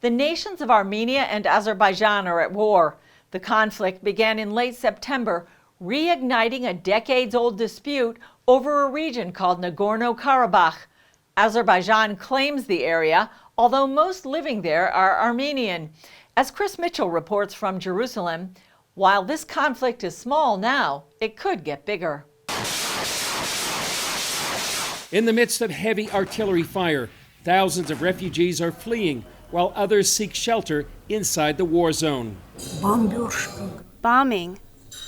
The nations of Armenia and Azerbaijan are at war. The conflict began in late September, reigniting a decades-old dispute over a region called Nagorno-Karabah. Azerbaijan claims the area, although most living there are Armenian. As Chris Mitchell reports from Jerusalem, while this conflict is small now, it could get bigger. In the midst of heavy artillery fire, thousands of refugees are fleeing, while others seek shelter inside the war zone. Bombing.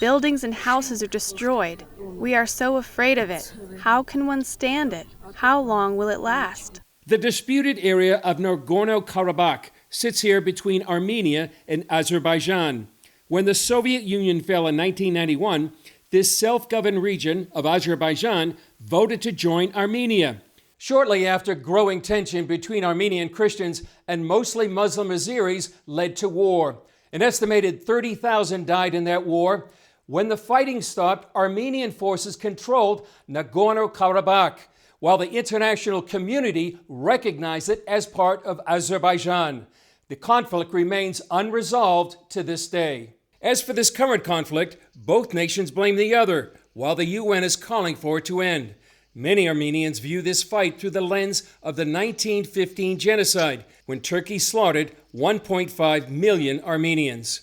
Buildings and houses are destroyed. We are so afraid of it. How can one stand it? How long will it last? The disputed area of Nagorno-Karabah sits here between Armenia and Azerbaijan. When the Soviet Union fell in 1991, this self-governed region of Azerbaijan voted to join Armenia. Shortly after, growing tension between Armenian Christians and mostly Muslim Azeris led to war. An estimated 30,000 died in that war. When the fighting stopped, Armenian forces controlled Nagorno-Karabah, while the international community recognized it as part of Azerbaijan. The conflict remains unresolved to this day. As for this current conflict, both nations blame the other, while the UN is calling for it to end. Many Armenians view this fight through the lens of the 1915 genocide, when Turkey slaughtered 1.5 million Armenians.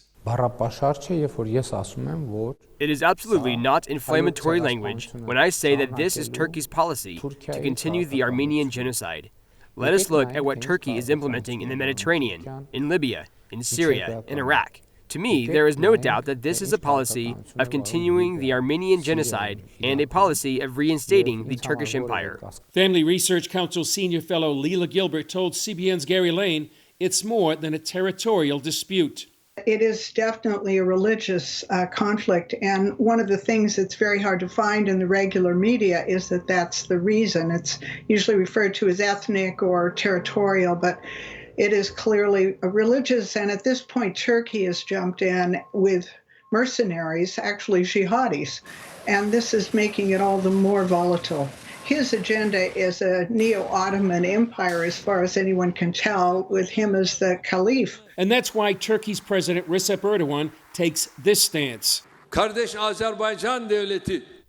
It is absolutely not inflammatory language when I say that this is Turkey's policy to continue the Armenian genocide. Let us look at what Turkey is implementing in the Mediterranean, in Libya, in Syria, in Iraq. To me, there is no doubt that this is a policy of continuing the Armenian genocide and a policy of reinstating the Turkish Empire. Family Research Council senior fellow Leila Gilbert told CBN's Gary Lane it's more than a territorial dispute. It is definitely a religious conflict, and one of the things that's very hard to find in the regular media is that that's the reason. It's usually referred to as ethnic or territorial, but it is clearly religious, and at this point, Turkey has jumped in with mercenaries, actually jihadis, and this is making it all the more volatile. His agenda is a neo-Ottoman empire, as far as anyone can tell, with him as the caliph. And that's why Turkey's President Recep Erdogan takes this stance.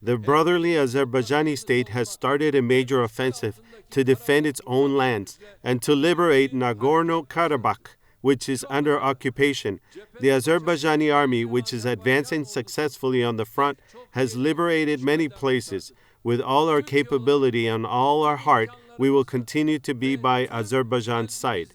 The brotherly Azerbaijani state has started a major offensive to defend its own lands and to liberate Nagorno-Karabah, which is under occupation. The Azerbaijani army, which is advancing successfully on the front, has liberated many places. With all our capability and all our heart, we will continue to be by Azerbaijan's side.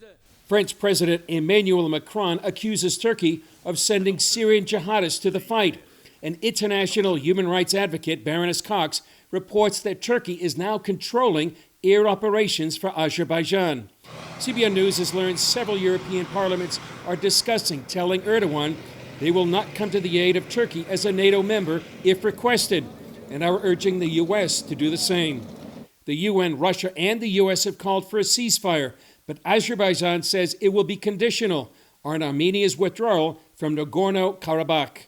French President Emmanuel Macron accuses Turkey of sending Syrian jihadists to the fight. An international human rights advocate, Baroness Cox, reports that Turkey is now controlling air operations for Azerbaijan. CBN News has learned several European parliaments are discussing telling Erdogan they will not come to the aid of Turkey as a NATO member if requested, and are urging the U.S. to do the same. The UN, Russia, and the U.S. have called for a ceasefire, but Azerbaijan says it will be conditional on Armenia's withdrawal from Nagorno-Karabakh.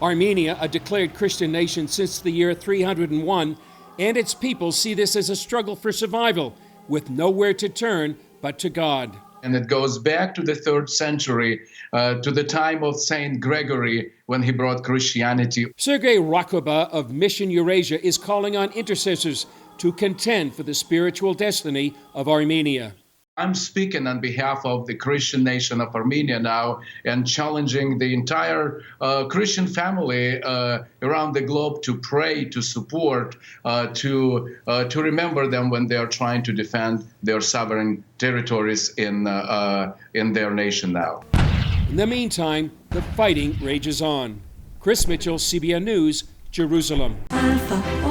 Armenia, a declared Christian nation since the year 301, and its people see this as a struggle for survival, with nowhere to turn but to God. And it goes back to the 3rd century, to the time of Saint Gregory, when he brought Christianity. Sergei Rakoba of Mission Eurasia is calling on intercessors to contend for the spiritual destiny of Armenia. I'm speaking on behalf of the Christian nation of Armenia now and challenging the entire Christian family around the globe to pray, to support, to remember them when they are trying to defend their sovereign territories in their nation now. In the meantime, the fighting rages on. Chris Mitchell, CBN News, Jerusalem. Alpha